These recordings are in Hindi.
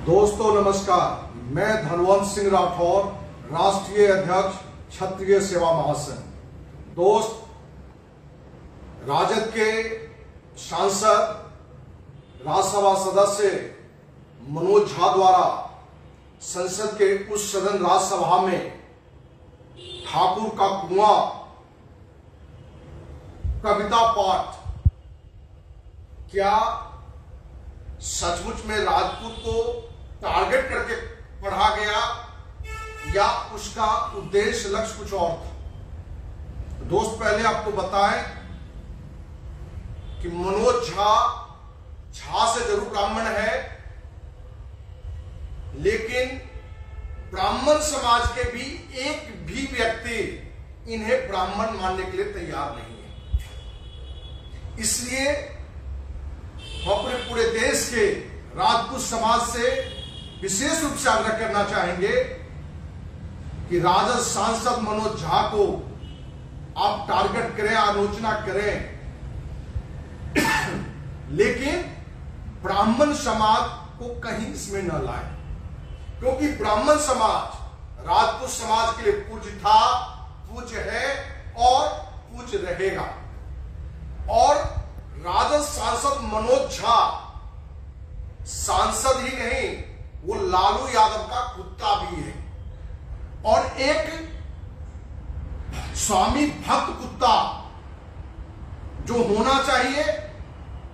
दोस्तों नमस्कार, मैं धनवंत सिंह राठौर, राष्ट्रीय अध्यक्ष क्षत्रिय सेवा महासंघ। दोस्त, राजद के सांसद राज्यसभा सदस्य मनोज झा द्वारा संसद के उस सदन राज्यसभा में ठाकुर का कुआं कविता पाठ क्या सचमुच में राजपूत को टारगेट करके पढ़ा गया या उसका उद्देश्य लक्ष्य कुछ और था? दोस्त, पहले आपको बताएं कि मनोज झा से जरूर ब्राह्मण है, लेकिन ब्राह्मण समाज के भी एक भी व्यक्ति इन्हें ब्राह्मण मानने के लिए तैयार नहीं है। इसलिए हम अपने पूरे देश के राजपूत समाज से विशेष रूप से आग्रह करना चाहेंगे कि राजद सांसद मनोज झा को आप टारगेट करें, आलोचना करें, लेकिन ब्राह्मण समाज को कहीं इसमें न लाए, क्योंकि ब्राह्मण समाज राजपूत समाज के लिए पूज्य था, पूज्य है और पूज्य रहेगा। और राजद सांसद मनोज झा सांसद ही नहीं, वो लालू यादव का कुत्ता भी है और एक स्वामी भक्त कुत्ता जो होना चाहिए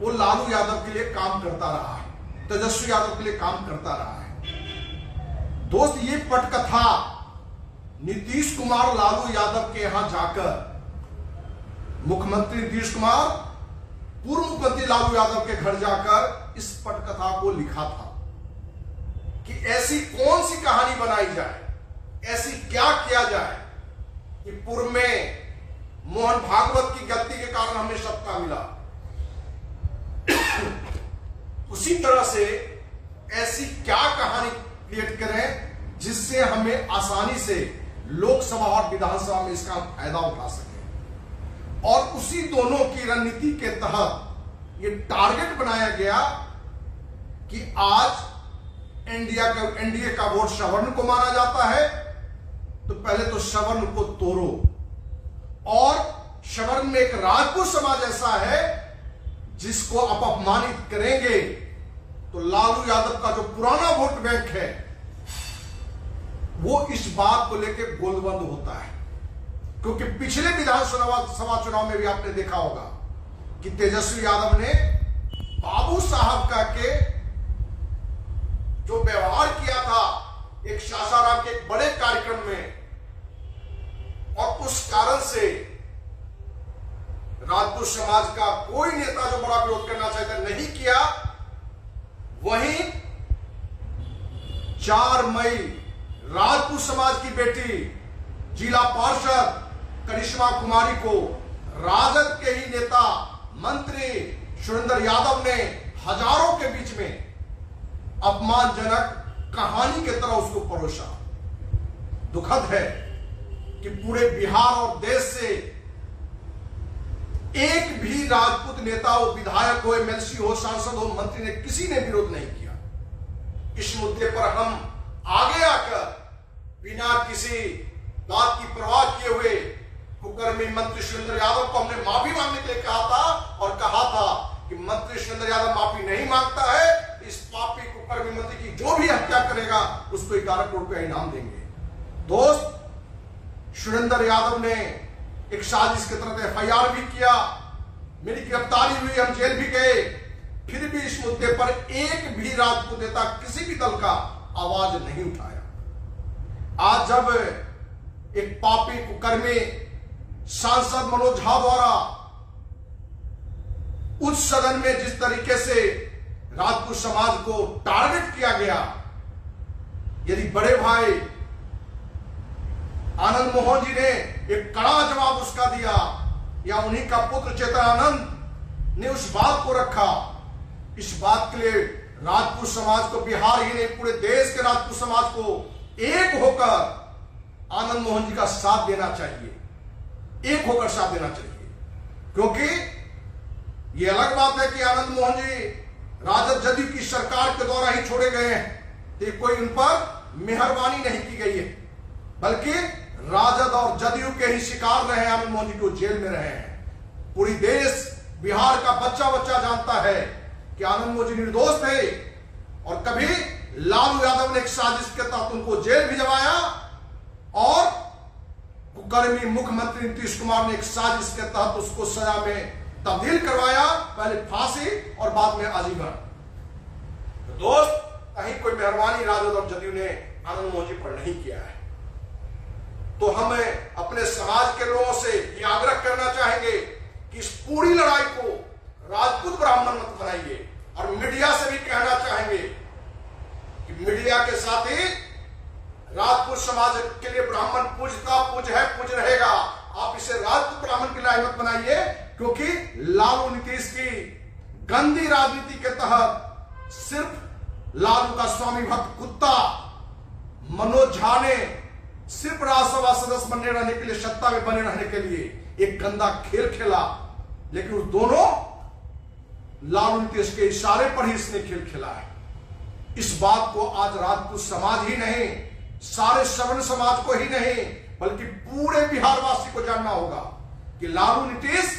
वो लालू यादव के लिए काम करता रहा है, तेजस्वी यादव के लिए काम करता रहा है। दोस्त, ये पटकथा नीतीश कुमार लालू यादव के यहां जाकर मुख्यमंत्री नीतीश कुमार पूर्व मुख्यमंत्री लालू यादव के घर जाकर इस पटकथा को लिखा था कि ऐसी कौन सी कहानी बनाई जाए, ऐसी क्या किया जाए कि पूर्व में मोहन भागवत की गलती के कारण हमें सत्ता मिला, उसी तरह से ऐसी क्या कहानी क्रिएट करें जिससे हमें आसानी से लोकसभा और विधानसभा में इसका फायदा उठा सके। और उसी दोनों की रणनीति के तहत ये टारगेट बनाया गया कि आज एनडीए का वोट सवर्ण को माना जाता है, तो पहले तो सवर्ण को तोड़ो। और सवर्ण में एक राजपूत समाज ऐसा है जिसको आप अपमानित करेंगे तो लालू यादव का जो पुराना वोट बैंक है वो इस बात को लेकर गोलबंद होता है। क्योंकि पिछले विधानसभा चुनाव में भी आपने देखा होगा कि तेजस्वी यादव ने बाबू साहब का के जो व्यवहार किया था एक सासाराम के एक बड़े कार्यक्रम में, और उस कारण से राजपूत समाज का कोई नेता जो बड़ा विरोध करना चाहता नहीं किया। वहीं 4 मई राजपूत समाज की बेटी जिला पार्षद करिश्मा कुमारी को राजद के ही नेता मंत्री सुरेंद्र यादव ने हजारों के बीच में अपमानजनक कहानी की तरह उसको परोसा। दुखद है कि पूरे बिहार और देश से एक भी राजपूत नेता हो, विधायक हो, एमएलसी हो, सांसद हो, मंत्री ने किसी ने विरोध नहीं किया। इस मुद्दे पर हम आगे आकर बिना किसी बात की परवाह किए हुए कुकर्मी मंत्री सुरेंद्र यादव को हमने माफी मांगने के लिए कहा था और कहा था कि मंत्री सुरेंद्र यादव माफी नहीं मांगता है, इस पापी कुकर्मी मंत्री की जो भी हत्या करेगा उसको 11 करोड़ रुपया इनाम देंगे। दोस्त, सुरेंद्र यादव ने एक साजिश के तहत एफआईआर भी किया, मेरी गिरफ्तारी हुई, हम जेल भी गए, फिर भी इस मुद्दे पर एक भी राजपूत नेता किसी भी दल का आवाज नहीं उठाया। आज जब एक पापी कुकर्मी सांसद मनोज झा द्वारा उच्च सदन में जिस तरीके से राजपूत समाज को टारगेट किया गया, यदि बड़े भाई आनंद मोहन जी ने एक कड़ा जवाब उसका दिया या उन्हीं का पुत्र चेतन आनंद ने उस बात को रखा, इस बात के लिए राजपूत समाज को, बिहार ही नहीं पूरे देश के राजपूत समाज को एक होकर आनंद मोहन जी का साथ देना चाहिए, एक होकर साथ देना चाहिए। क्योंकि ये अलग बात है कि आनंद मोहन जी राजद जदयू की सरकार के द्वारा ही छोड़े गए हैं, तो कोई उन पर मेहरबानी नहीं की गई है, बल्कि राजद और जदयू के ही शिकार रहे हैं। आनंद मोहन जी को जेल में रहे हैं। पूरी देश, बिहार का बच्चा बच्चा जानता है कि आनंद मोहन जी निर्दोष थे और कभी लालू यादव ने एक साजिश के तहत उनको जेल भिजवाया और कुकर्मी मुख्यमंत्री नीतीश कुमार ने एक साजिश के तहत उसको सजा में तब्दील करवाया, पहले फांसी और बाद में आजीवन। तो दोस्त, कहीं कोई मेहरबानी राजद और जदयू ने आनंद मोहन जी पर नहीं किया है। तो हमें अपने समाज के लोगों से ये आग्रह करना चाहेंगे कि इस पूरी लड़ाई को राजपूत ब्राह्मण मत बनाइए, और मीडिया से भी कहना चाहेंगे कि मीडिया के साथ ही राजपूत समाज के लिए ब्राह्मण पूजता पूज है, पूज रहेगा। आप इसे राजपूत ब्राह्मण की लड़ाई मत बनाइए, क्योंकि लालू नीतीश की गंदी राजनीति के तहत सिर्फ लालू का स्वामी भक्त कुत्ता मनोज झा ने सिर्फ राज्यसभा सदस्य बनने रहने के लिए, सत्ता में बने रहने के लिए एक गंदा खेल खेला, लेकिन उस दोनों लालू नीतीश के इशारे पर ही इसने खेल खेला है। इस बात को आज राजपूत समाज ही नहीं, सारे सवर्ण समाज को ही नहीं, बल्कि पूरे बिहारवासी को जानना होगा कि लालू नीतीश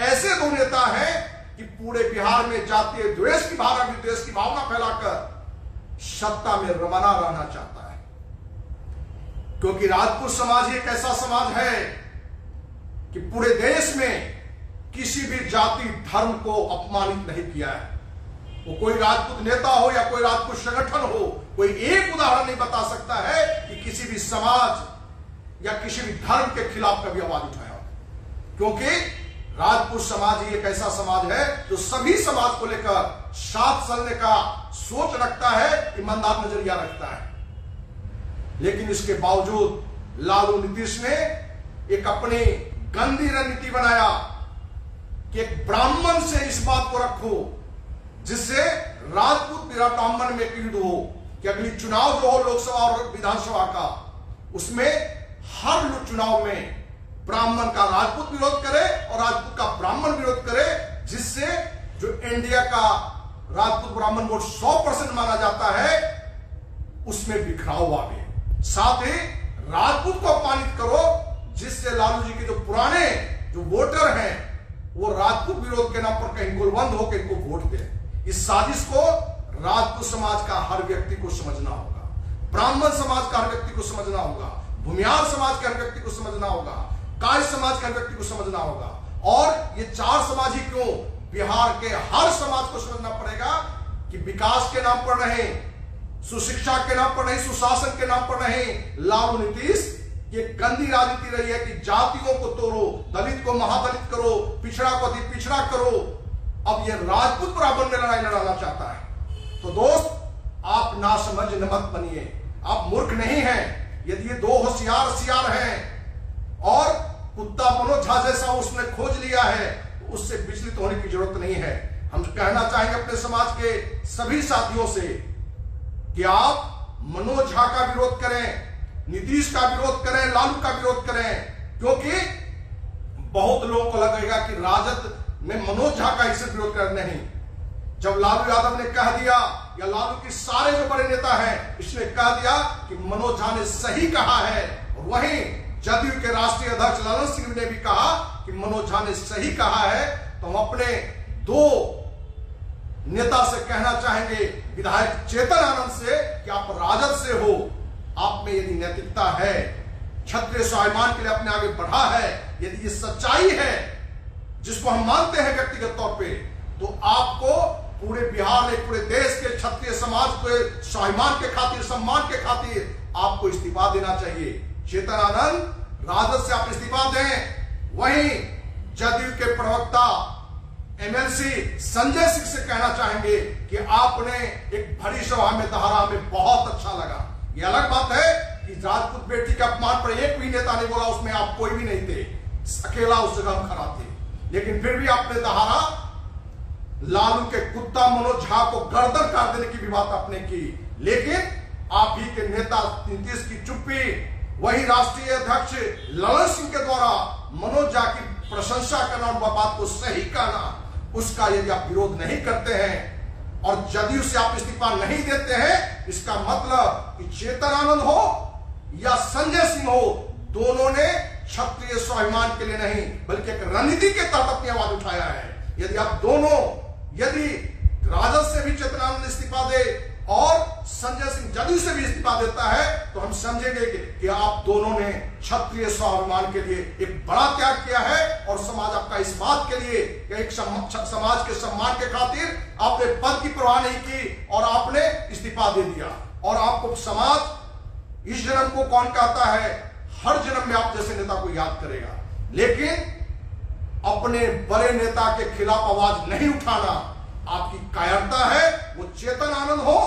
ऐसे दो नेता हैं कि पूरे बिहार में जातीय द्वेष की भावना, विद्वेष की भावना फैलाकर सत्ता में रमना रहना चाहता है। क्योंकि राजपूत समाज ही एक ऐसा समाज है कि पूरे देश में किसी भी जाति धर्म को अपमानित नहीं किया है। वो कोई राजपूत नेता हो या कोई राजपूत संगठन हो, कोई एक उदाहरण नहीं बता सकता है कि किसी भी समाज या किसी भी धर्म के खिलाफ कभी आवाज उठाया। क्योंकि राजपूत समाज ही एक ऐसा समाज है जो सभी समाज को लेकर साथ चलने का सोच रखता है, ईमानदार नजरिया रखता है। लेकिन इसके बावजूद लालू नीतीश ने एक अपनी गंदी रणनीति बनाया कि एक ब्राह्मण से इस बात को रखो जिससे राजपूत ब्राह्मण में युद्ध हो कि अगली चुनाव जो हो लोकसभा और विधानसभा का, उसमें हर चुनाव में ब्राह्मण का राजपूत विरोध करे और राजपूत का ब्राह्मण विरोध करे, जिससे जो इंडिया का राजपूत ब्राह्मण वोट 100% माना जाता है उसमें बिखराव आवे। साथ ही राजपूत को अपमानित करो जिससे लालू जी के जो पुराने जो वोटर हैं वो राजपूत विरोध के नाम पर कहीं गुलबंद होकर इनको वोट दे। इस साजिश को राजपूत समाज का हर व्यक्ति को समझना होगा, ब्राह्मण समाज का हर व्यक्ति को समझना होगा, भूमियार समाज के हर व्यक्ति को समझना होगा, काय समाज के हर व्यक्ति को समझना होगा। और ये चार समाज ही क्यों, बिहार के हर समाज को समझना पड़ेगा कि विकास के नाम पर नहीं, सुशिक्षा के नाम पर नहीं, सुशासन के नाम पर नहीं, लालू नीतीश ये गंदी राजनीति रही है कि जातियों को तोड़ो, दलित को महादलित करो, पिछड़ा को अति पिछड़ा करो। अब ये राजपूत ब्राह्मण में लड़ाई लड़ाना चाहता है। तो दोस्त, आप नासमझ मत बनिए, आप मूर्ख नहीं हैं। यदि ये दो होशियार हैं और कुत्ता मनोज झा जैसा उसने खोज लिया है तो उससे विचलित होने की जरूरत नहीं है। हम कहना चाहेंगे अपने समाज के सभी साथियों से कि आप मनोज झा का विरोध करें, नीतीश का विरोध करें, लालू का विरोध करें, क्योंकि बहुत लोगों को लगेगा कि राजद में मनोज झा का इससे विरोध कर नहीं। जब लालू यादव ने कह दिया या लालू के सारे जो बड़े नेता हैं इसने कह दिया कि मनोज झा ने सही कहा है, और वहीं जदयू के राष्ट्रीय अध्यक्ष ललन सिंह ने भी कहा कि मनोज झा ने सही कहा है, तो हम अपने दो नेता से कहना चाहेंगे, विधायक चेतन आनंद से, कि आप राजद से हो, आप में यदि नैतिकता है, क्षत्रिय स्वाभिमान के लिए अपने आगे बढ़ा है, यदि ये सच्चाई है जिसको हम मानते हैं व्यक्तिगत तौर पे, तो आपको पूरे बिहार में, पूरे देश के क्षत्रिय समाज के स्वाभिमान के खातिर, सम्मान के खातिर आपको इस्तीफा देना चाहिए। चेतन आनंद, राजद से आप इस्तीफा दें। वहीं जदयू के प्रवक्ता एमएलसी संजय सिंह से कहना चाहेंगे कि आपने एक भरी सभा में दहाड़ा में बहुत अच्छा लगा। यह अलग बात है कि राजपूत बेटी के अपमान पर एक भी नेता नहीं बोला, उसमें आप कोई भी नहीं थे, अकेला उस जगह हम खड़ा थे, लेकिन फिर भी आपने दहाड़ा लालू के कुत्ता मनोज झा को गर्दन काट देने की भी बात आपने की। लेकिन आप ही के नेता नीतीश की चुप्पी, वही राष्ट्रीय अध्यक्ष ललन सिंह के द्वारा मनोज झा की प्रशंसा करना और बात को सही कहना, उसका यदि आप विरोध नहीं करते हैं और जदयू से आप इस्तीफा नहीं देते हैं, इसका मतलब कि चेतन आनंद हो या संजय सिंह हो, दोनों ने क्षत्रिय स्वाभिमान के लिए नहीं बल्कि एक रणनीति के तहत अपनी आवाज उठाया है। यदि आप दोनों, यदि राजद से भी चेतन आनंद इस्तीफा दे और संजय सिंह जदयू से भी इस्तीफा देता है, तो हम समझेंगे कि आप दोनों ने क्षत्रिय स्वाभिमान के लिए एक बड़ा त्याग किया है और समाज आपका इस बात के लिए कि एक समाज के सम्मान के खातिर आपने पद की परवाह नहीं की और आपने इस्तीफा दे दिया। और आपको समाज इस जन्म को कौन कहता है, हर जन्म में आप जैसे नेता को याद करेगा, लेकिन अपने बड़े नेता के खिलाफ आवाज नहीं उठाना आपकी कायरता है। वो चेतन आनंद हो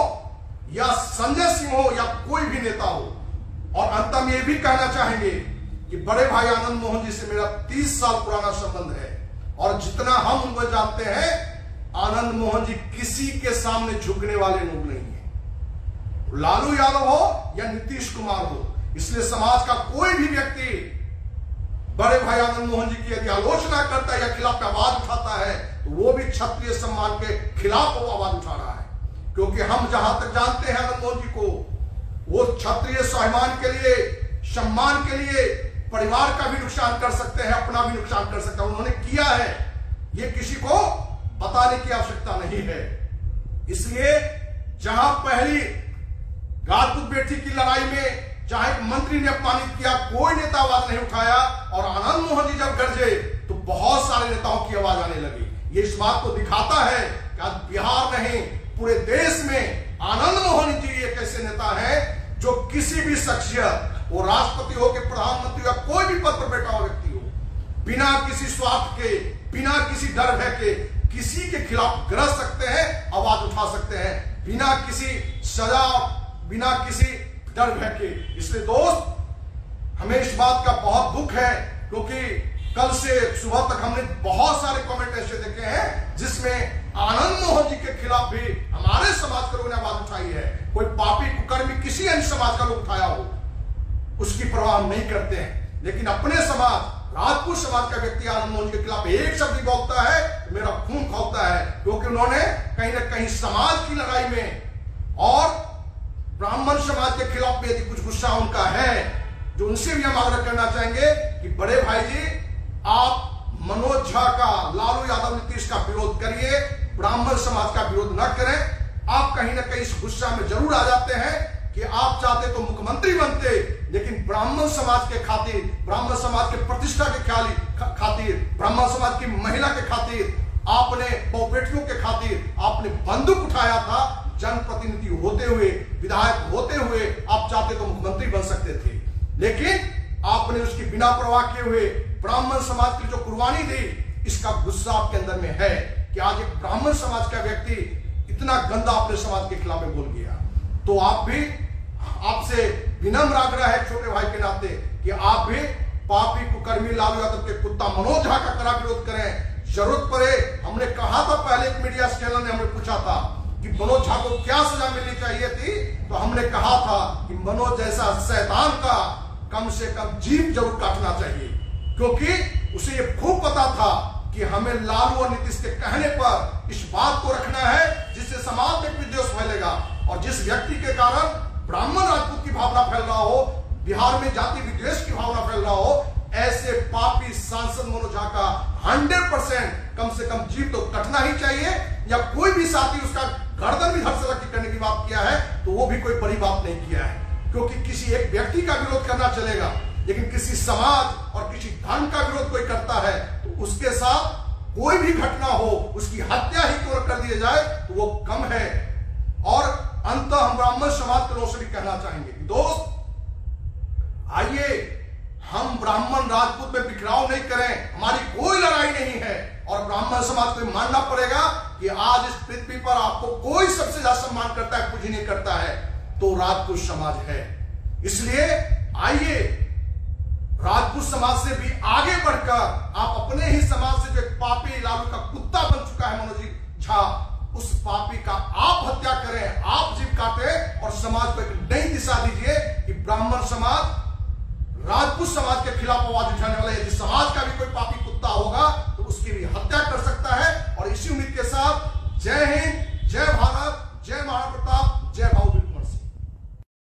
या संजय सिंह हो या कोई भी नेता हो। और अंत में यह भी कहना चाहेंगे कि बड़े भाई आनंद मोहन जी से मेरा 30 साल पुराना संबंध है और जितना हम उनको जानते हैं, आनंद मोहन जी किसी के सामने झुकने वाले लोग नहीं है, लालू यादव हो या नीतीश कुमार हो। इसलिए समाज का कोई भी व्यक्ति बड़े भाई आनंद मोहन जी की यदि आलोचना करता है या खिलाफ आवाज उठाता है, तो वो भी क्षत्रिय सम्मान के खिलाफ वो आवाज उठा रहा है। क्योंकि हम जहां तक जानते हैं आनंद मोहन जी को, वो क्षत्रिय स्वाभिमान के लिए, सम्मान के लिए परिवार का भी नुकसान कर सकते हैं, अपना भी नुकसान कर सकते हैं। उन्होंने किया है, ये किसी को बताने की आवश्यकता नहीं है। इसलिए जहां पहली राजपूत बेटी की लड़ाई में चाहे मंत्री ने अपमानित किया, कोई नेता आवाज नहीं उठाया, और आनंद मोहन जी जब गरजे तो बहुत सारे नेताओं की आवाज आने लगी। ये इस बात को दिखाता है कि आज बिहार नहीं पूरे देश में आनंद मोहन जी एक ऐसे नेता हैं जो किसी भी शख्सियत, वो राष्ट्रपति हो कि प्रधानमंत्री हो, कोई भी पद पर बैठा हुआ व्यक्ति हो, बिना किसी स्वार्थ के, बिना किसी डर भय के किसी के खिलाफ गरज सकते हैं, आवाज उठा सकते हैं, बिना किसी सजा, बिना किसी डर भय के। इसलिए दोस्त, हमें इस बात का बहुत दुख है क्योंकि कल से सुबह तक हमने बहुत सारे कमेंट ऐसे देखे हैं जिसमें आनंद मोहन जी के खिलाफ भी हमारे समाज के लोगों ने आवाज उठाई है। कोई पापी कुकर्मी किसी अन्य समाज का लोग उठाया हो, उसकी परवाह नहीं करते हैं, लेकिन अपने समाज, राजपूत समाज का व्यक्ति आनंद मोहन जी के खिलाफ एक शब्द बोलता है, मेरा खून खौलता है, क्योंकि उन्होंने कहीं ना कहीं समाज की लड़ाई में और ब्राह्मण समाज के खिलाफ भी यदि कुछ गुस्सा उनका है, जो उनसे भी हम आग्रह करना चाहेंगे कि बड़े भाई जी, आप मनोज झा का, लालू यादव, नीतीश का विरोध करिए, ब्राह्मण समाज का विरोध न करें। आप कहीं ना कहीं इस गुस्सा में जरूर आ जाते हैं कि आप चाहते तो मुख्यमंत्री बनते, लेकिन ब्राह्मण समाज के खातिर, ब्राह्मण समाज के प्रतिष्ठा के खातिर, ब्राह्मण समाज की महिला के खातिर, आपने बेटियों के खातिर आपने बंदूक उठाया था। जनप्रतिनिधि होते हुए, विधायक होते हुए आप चाहते तो मुख्यमंत्री बन सकते थे, लेकिन आपने उसकी बिना परवाह किए हुए ब्राह्मण समाज की जो कुर्बानी दी, इसका गुस्सा आपके अंदर में है कि आज एक ब्राह्मण समाज का व्यक्ति इतना गंदा अपने समाज के खिलाफ में बोल गया। तो आप भी, आपसे विनम्र आग्रह है छोटे भाई के नाते कि आप भी पापी कुकर्मी लालू यादव के कुत्ता मनोज झा का कड़ा विरोध करें। जरूरत पड़े, हमने कहा था पहले, एक मीडिया चैनल ने हमें पूछा था कि मनोज झा को क्या सजा मिलनी चाहिए थी, तो हमने कहा था कि मनोज जैसा शैतान का कम से कम जीभ जरूर काटना चाहिए, क्योंकि उसे ये खूब पता था कि हमें लालू और नीतीश के कहने पर इस बात को रखना है जिससे समाज में विद्वेष फैलेगा, और जिस व्यक्ति के कारण ब्राह्मण राजपूत की भावना फैल रहा हो, बिहार में जाति विद्वेष की भावना फैल रहा हो, ऐसे पापी सांसद मनोज झा का 100% कम से कम जीभ तो कटना ही चाहिए, या कोई भी साथी उसका गर्दन भी धड़ से रख करने की बात किया है तो वो भी कोई बड़ी बात नहीं किया है, क्योंकि किसी एक व्यक्ति का विरोध करना चलेगा, लेकिन किसी समाज और किसी धर्म का विरोध कोई करता है तो उसके साथ कोई भी घटना हो, उसकी हत्या ही क्यों कर दी जाए तो वो कम है। और अंत हम ब्राह्मण समाज के लोगों से भी कहना चाहेंगे कि दोस्त, आइए हम ब्राह्मण राजपूत में बिखराव नहीं करें, हमारी कोई लड़ाई नहीं है, और ब्राह्मण समाज को मानना पड़ेगा कि आज इस पृथ्वी पर आपको कोई सबसे ज्यादा सम्मान करता है, कुछ नहीं करता है, तो राजपूत समाज है। इसलिए आइए राजपूत समाज से भी आगे बढ़कर आप अपने ही समाज से जो एक पापी लालू का कुत्ता बन चुका है मनोज झा, उस पापी का आप हत्या करें, आप जीव काटें और समाज को एक नई दिशा दीजिए कि ब्राह्मण समाज राजपूत समाज के खिलाफ आवाज उठाने वाला यदि समाज का भी कोई पापी कुत्ता होगा तो उसकी भी हत्या कर सकता है। और इसी उम्मीद के साथ जय हिंद, जय भारत।